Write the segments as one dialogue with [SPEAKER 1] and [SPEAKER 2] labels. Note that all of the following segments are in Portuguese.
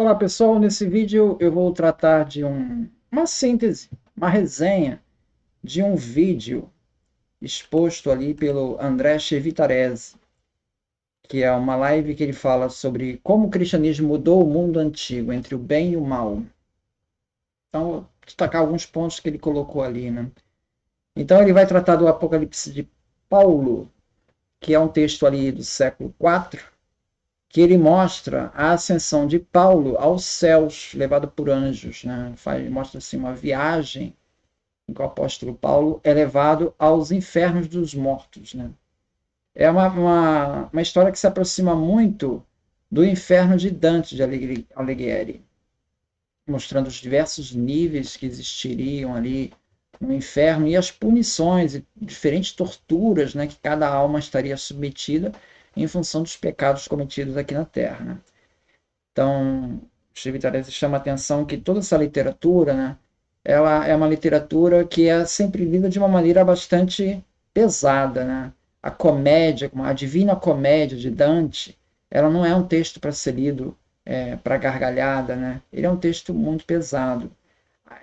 [SPEAKER 1] Olá pessoal, nesse vídeo eu vou tratar de uma síntese, uma resenha de um vídeo exposto ali pelo André Chevitarese, que é uma live que ele fala sobre como o cristianismo mudou o mundo antigo, entre o bem e o mal. Então, vou destacar alguns pontos que ele colocou ali, né? Então, ele vai tratar do Apocalipse de Paulo, que é um texto ali do século IV, que ele mostra a ascensão de Paulo aos céus, levado por anjos, né? Mostra assim uma viagem em que o apóstolo Paulo é levado aos infernos dos mortos, né? É uma história que se aproxima muito do inferno de Dante de Alighieri, mostrando os diversos níveis que existiriam ali no inferno e as punições e diferentes torturas, né, que cada alma estaria submetida em função dos pecados cometidos aqui na Terra, né? Então, Steve Tarese chama a atenção que toda essa literatura, né, ela é uma literatura que é sempre lida de uma maneira bastante pesada, né? A comédia, como a Divina Comédia de Dante, ela não é um texto para ser lido para gargalhada, né? Ele é um texto muito pesado.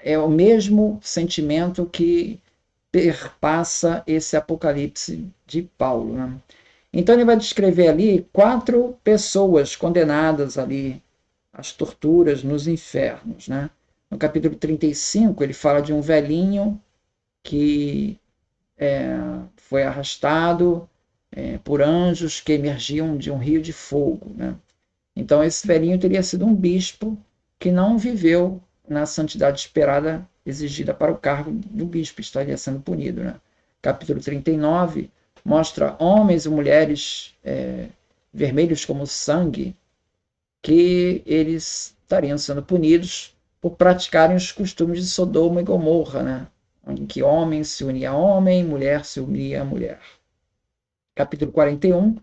[SPEAKER 1] É o mesmo sentimento que perpassa esse Apocalipse de Paulo, né? Então ele vai descrever ali 4 pessoas condenadas ali às torturas nos infernos, né? No capítulo 35 ele fala de um velhinho que foi arrastado por anjos que emergiam de um rio de fogo, né? Então esse velhinho teria sido um bispo que não viveu na santidade esperada exigida para o cargo do bispo, estaria sendo punido, né? Capítulo 39 mostra homens e mulheres vermelhos como sangue, que eles estariam sendo punidos por praticarem os costumes de Sodoma e Gomorra, né? Em que homem se unia a homem, mulher se unia a mulher. Capítulo 41,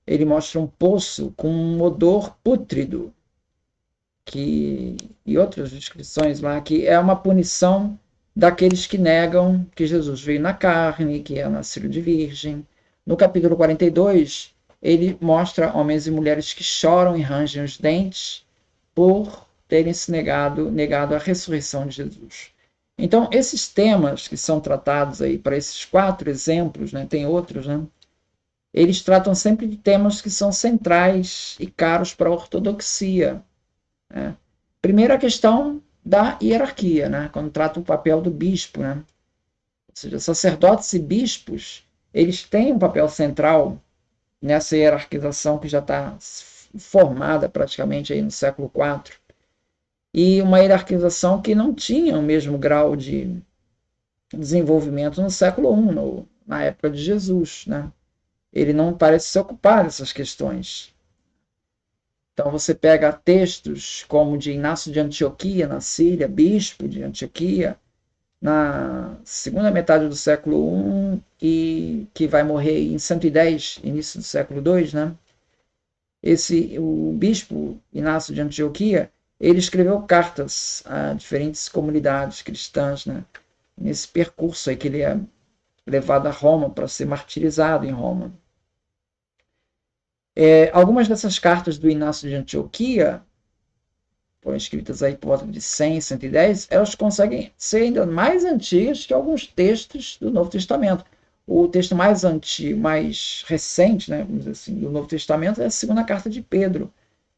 [SPEAKER 1] ele mostra um poço com um odor pútrido, e outras descrições lá, que é uma punição daqueles que negam que Jesus veio na carne, que é nascido de virgem. No capítulo 42, ele mostra homens e mulheres que choram e rangem os dentes por terem se negado a ressurreição de Jesus. Então, esses temas que são tratados aí para esses 4 exemplos, né, tem outros, né, eles tratam sempre de temas que são centrais e caros para a ortodoxia, né? Primeiro, a questão da hierarquia, né, quando trata o papel do bispo, né? Ou seja, sacerdotes e bispos, eles têm um papel central nessa hierarquização que já está formada praticamente aí no século IV, e uma hierarquização que não tinha o mesmo grau de desenvolvimento no século I, na época de Jesus, né? Ele não parece se ocupar dessas questões. Então você pega textos como de Inácio de Antioquia, na Síria, bispo de Antioquia, na segunda metade do século I e que vai morrer em 110, início do século II, né? O bispo Inácio de Antioquia, ele escreveu cartas a diferentes comunidades cristãs, né? Nesse percurso aí que ele é levado a Roma para ser martirizado em Roma. Algumas dessas cartas do Inácio de Antioquia foram escritas aí por volta de 100, 110, elas conseguem ser ainda mais antigas que alguns textos do Novo Testamento. O texto mais antigo, mais recente, né, vamos dizer assim, do Novo Testamento é a segunda carta de Pedro,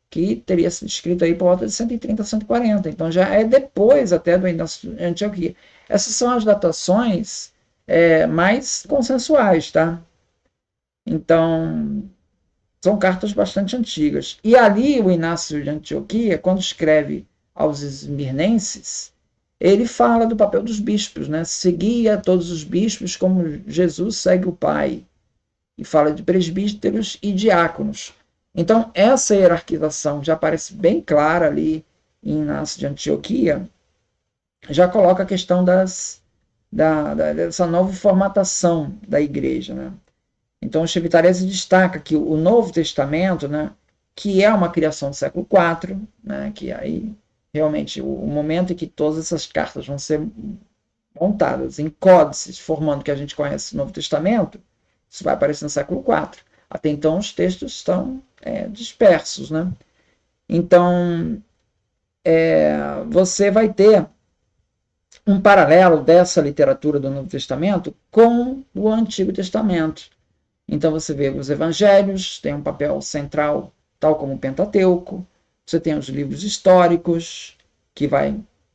[SPEAKER 1] que teria sido escrita aí por volta de 130, 140. Então já é depois até do Inácio de Antioquia. Essas são as datações mais consensuais, tá? Então, são cartas bastante antigas. E ali o Inácio de Antioquia, quando escreve aos esmirnenses, ele fala do papel dos bispos, né? Seguia todos os bispos como Jesus segue o Pai. E fala de presbíteros e diáconos. Então, essa hierarquização já aparece bem clara ali em Inácio de Antioquia, já coloca a questão dessa nova formatação da igreja, né? Então, o Chevitarese destaca que o Novo Testamento, né, que é uma criação do século IV, né, que aí realmente o momento em que todas essas cartas vão ser montadas em códices, formando o que a gente conhece no Novo Testamento, isso vai aparecer no século IV. Até então, os textos estão dispersos, né? Então, você vai ter um paralelo dessa literatura do Novo Testamento com o Antigo Testamento. Então você vê os evangelhos, tem um papel central, tal como o Pentateuco. Você tem os livros históricos, que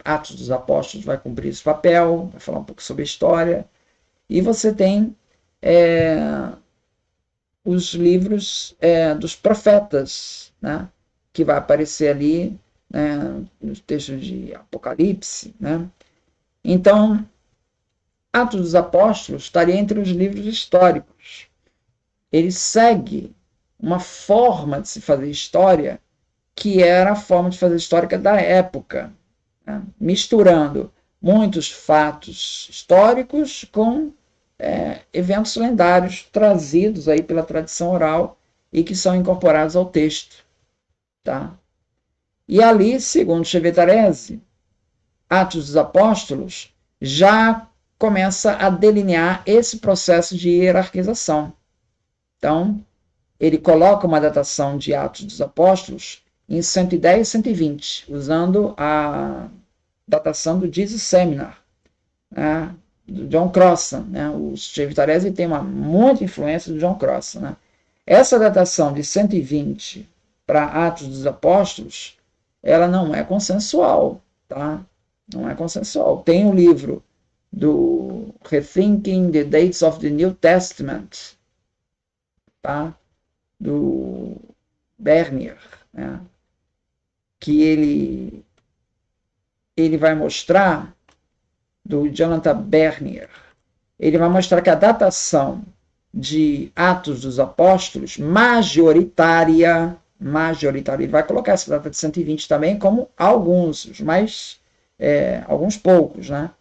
[SPEAKER 1] Atos dos Apóstolos vai cumprir esse papel, vai falar um pouco sobre a história. E você tem os livros dos profetas, né, que vai aparecer ali, né, nos textos de Apocalipse, né? Então, Atos dos Apóstolos estaria entre os livros históricos. Ele segue uma forma de se fazer história que era a forma de fazer histórica da época, né? Misturando muitos fatos históricos com eventos lendários trazidos aí pela tradição oral e que são incorporados ao texto. Tá? E ali, segundo Chevetarese, Atos dos Apóstolos já começa a delinear esse processo de hierarquização. Então, ele coloca uma datação de Atos dos Apóstolos em 110 e 120, usando a datação do Jesus Seminar, né, do John Crossan. Né? O Chevetarese tem muita influência do John Crossan. Né? Essa datação de 120 para Atos dos Apóstolos, ela não é consensual, tá? Não é consensual. Tem um livro do Rethinking the Dates of the New Testament, tá? Do Bernier, né? Que ele vai mostrar, do Jonathan Bernier, ele vai mostrar que a datação de Atos dos Apóstolos, majoritária, ele vai colocar essa data de 120 também, como alguns, mas alguns poucos, né?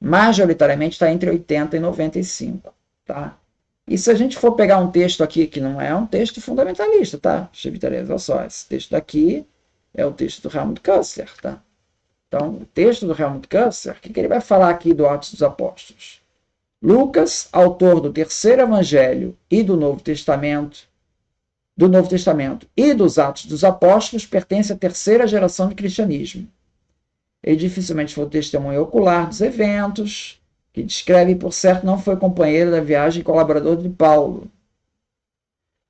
[SPEAKER 1] Majoritariamente está entre 80 e 95, tá? E se a gente for pegar um texto aqui, que não é um texto fundamentalista, tá? Chevetarese, olha só, esse texto daqui é o texto do Helmut Kessler, tá? Então, o texto do Helmut Kessler, o que ele vai falar aqui do Atos dos Apóstolos? Lucas, autor do terceiro evangelho e do Novo Testamento e dos Atos dos Apóstolos, pertence à terceira geração de cristianismo. Ele dificilmente foi testemunho ocular dos eventos, que descreve e, por certo, não foi companheiro da viagem e colaborador de Paulo.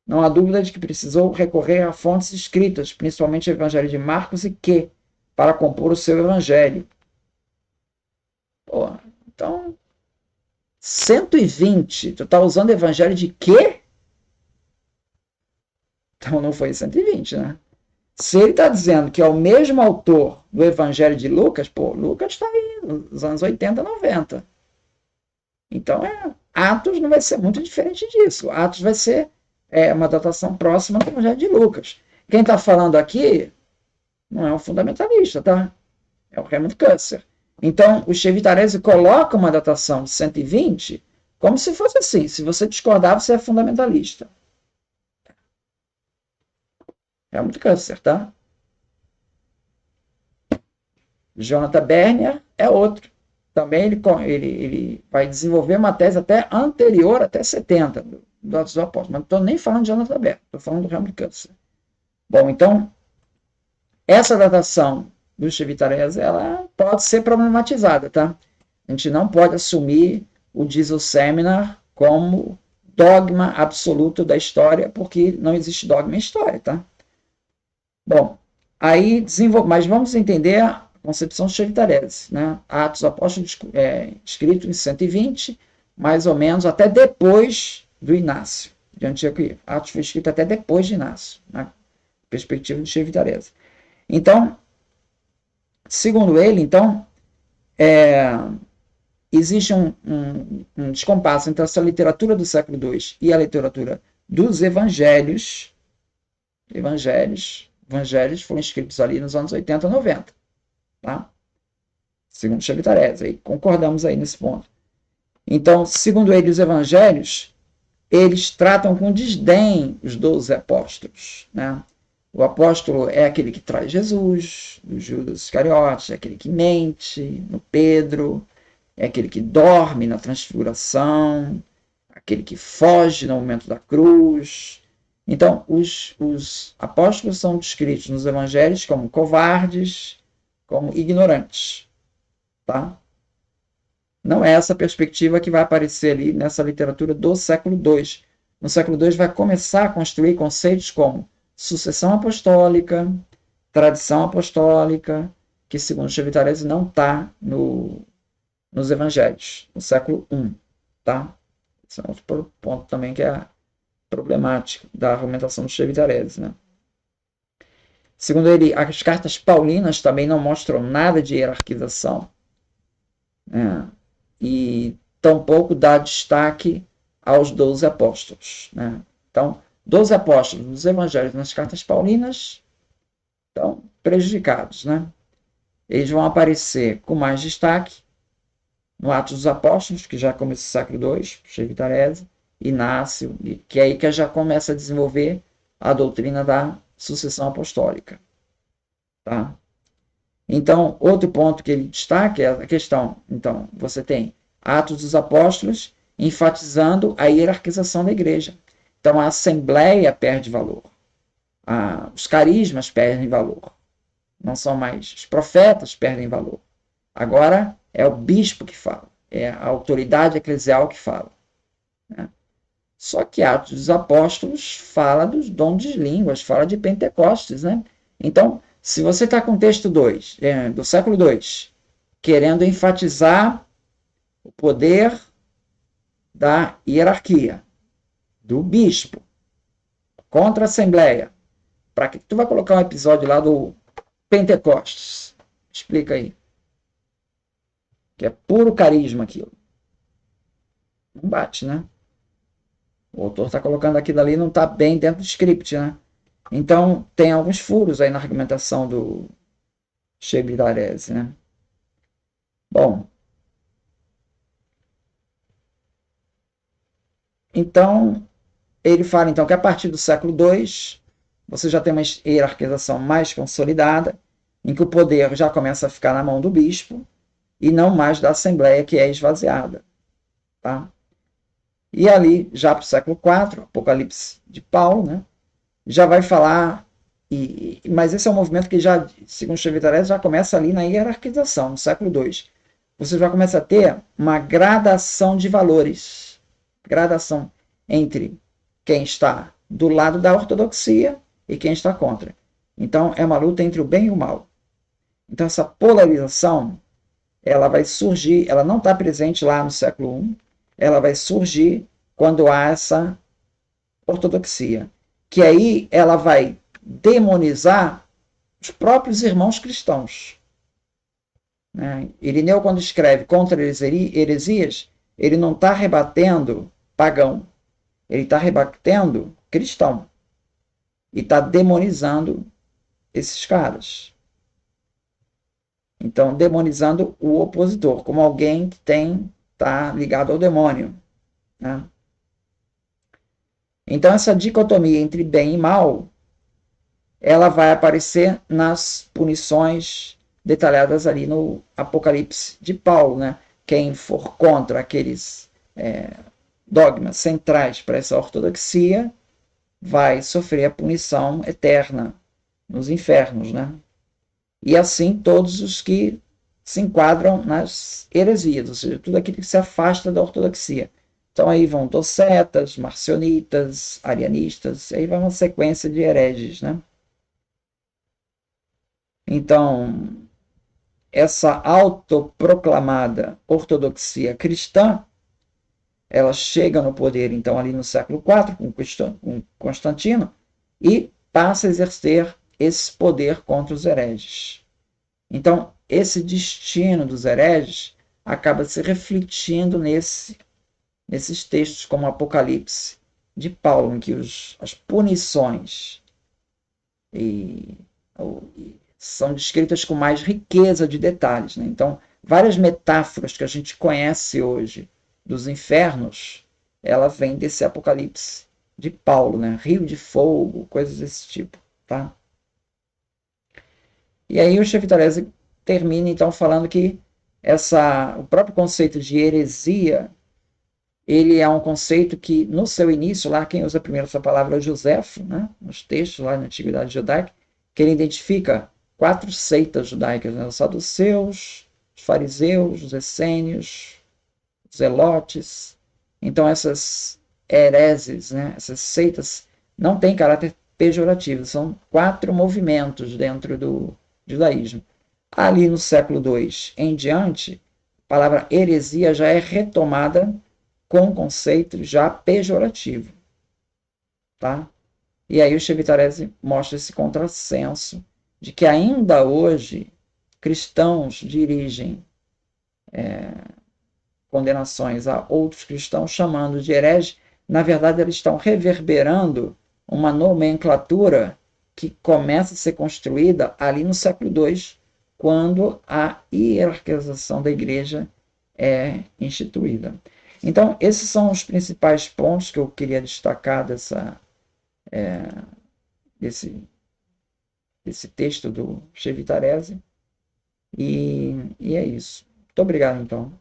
[SPEAKER 1] Não há dúvida de que precisou recorrer a fontes escritas, principalmente o Evangelho de Marcos e Q, para compor o seu evangelho. Pô, então, 120, tu tá usando evangelho de quê? Então não foi 120, né? Se ele está dizendo que é o mesmo autor do evangelho de Lucas, pô, Lucas está aí nos anos 80, 90. Então, Atos não vai ser muito diferente disso. Atos vai ser uma datação próxima do evangelho de Lucas. Quem está falando aqui não é um fundamentalista, tá? É o Helmut Kessler. Então, o Chevetarese coloca uma datação de 120 como se fosse assim. Se você discordar, você é fundamentalista. Helmut Kessler, tá? Jonathan Bernier é outro. Também ele vai desenvolver uma tese até anterior, até 70, do Atos dos Apóstolos. Mas não estou nem falando de Jonathan Bernier, estou falando do Helmut Kessler. Bom, então, essa datação do Chevetarese, ela pode ser problematizada, tá? A gente não pode assumir o Jesus Seminar como dogma absoluto da história, porque não existe dogma em história, tá? Bom, aí mas vamos entender a concepção de Chevetarese, né? Atos dos Apóstolos escrito em 120, mais ou menos até depois do Inácio de Antioquia. Atos foi escrito até depois de Inácio, na perspectiva de Chevetarese. Então, segundo ele, então, existe um descompasso entre essa literatura do século II e a literatura dos evangelhos. Evangelhos foram escritos ali nos anos 80, 90. Tá? Segundo Chevetarese, aí concordamos aí nesse ponto. Então, segundo ele, os evangelhos, eles tratam com desdém os 12 apóstolos, né? O apóstolo é aquele que traz Jesus, o Judas Iscariotes, é aquele que mente no Pedro, é aquele que dorme na transfiguração, aquele que foge no momento da cruz. Então, os apóstolos são descritos nos evangelhos como covardes, como ignorantes, tá? Não é essa perspectiva que vai aparecer ali nessa literatura do século II. No século II vai começar a construir conceitos como sucessão apostólica, tradição apostólica, que segundo Chevitarese não está nos evangelhos, no século I, tá? Esse é outro ponto também que é problemático da argumentação do Chevitarese, né? Segundo ele, as cartas paulinas também não mostram nada de hierarquização, né? E tampouco dá destaque aos 12 apóstolos, né? Então, 12 apóstolos nos evangelhos, nas cartas paulinas, estão prejudicados, né? Eles vão aparecer com mais destaque no Atos dos Apóstolos, que já começa o século II, Chevitarese, Inácio, que é aí que já começa a desenvolver a doutrina da sucessão apostólica, tá? Então, outro ponto que ele destaca é a questão, então, você tem Atos dos Apóstolos enfatizando a hierarquização da igreja. Então, a assembleia perde valor, os carismas perdem valor, não são mais, os profetas perdem valor. Agora é o bispo que fala, é a autoridade eclesial que fala, né? Só que Atos dos Apóstolos fala dos dons de línguas, fala de Pentecostes, né? Então, se você está com o texto 2, do século II, querendo enfatizar o poder da hierarquia, do bispo, contra a Assembleia, para que tu vai colocar um episódio lá do Pentecostes? Explica aí. Que é puro carisma aquilo. Não bate, né? O autor está colocando aquilo ali, não está bem dentro do script, né? Então, tem alguns furos aí na argumentação do Chevitarese, né? Bom, então, ele fala então que a partir do século II, você já tem uma hierarquização mais consolidada, em que o poder já começa a ficar na mão do bispo, e não mais da Assembleia, que é esvaziada, tá? E ali, já para o século IV, Apocalipse de Paulo, né, já vai falar, mas esse é um movimento que já, segundo Chevitarese, já começa ali na hierarquização, no século II. Você já começa a ter uma gradação de valores, gradação entre quem está do lado da ortodoxia e quem está contra. Então, é uma luta entre o bem e o mal. Então, essa polarização, ela vai surgir, ela não está presente lá no século I, ela vai surgir quando há essa ortodoxia, que aí ela vai demonizar os próprios irmãos cristãos, né? Irineu, quando escreve contra heresias, ele não está rebatendo pagão, ele está rebatendo cristão e está demonizando esses caras. Então, demonizando o opositor como alguém que está ligado ao demônio, né? Então, essa dicotomia entre bem e mal, ela vai aparecer nas punições detalhadas ali no Apocalipse de Paulo, né? Quem for contra aqueles dogmas centrais para essa ortodoxia vai sofrer a punição eterna nos infernos, né? E assim todos os que se enquadram nas heresias, ou seja, tudo aquilo que se afasta da ortodoxia. Então aí vão docetas, marcionitas, arianistas, aí vai uma sequência de hereges, né? Então, essa autoproclamada ortodoxia cristã, ela chega no poder, então, ali no século IV, com Constantino, e passa a exercer esse poder contra os hereges. Então, esse destino dos hereges acaba se refletindo nesses textos como Apocalipse de Paulo, em que as punições são descritas com mais riqueza de detalhes, né? Então, várias metáforas que a gente conhece hoje dos infernos, ela vem desse Apocalipse de Paulo, né? Rio de fogo, coisas desse tipo, tá? E aí o Chevitarese termina então falando que o próprio conceito de heresia, ele é um conceito que no seu início, lá quem usa primeiro essa palavra é o Joséfo, né? Nos textos lá na Antiguidade Judaica, que ele identifica 4 seitas judaicas, né? Os saduceus, os fariseus, os essênios, os zelotes. Então, essas hereses, né? Essas seitas não têm caráter pejorativo, são 4 movimentos dentro do judaísmo. Ali no século II em diante, a palavra heresia já é retomada com um conceito já pejorativo. Tá? E aí o Chevitarese mostra esse contrassenso de que ainda hoje cristãos dirigem condenações a outros cristãos chamando de herege. Na verdade, eles estão reverberando uma nomenclatura que começa a ser construída ali no século II, quando a hierarquização da igreja é instituída. Então, esses são os principais pontos que eu queria destacar desse texto do Chevitarese. E é isso. Muito obrigado, então.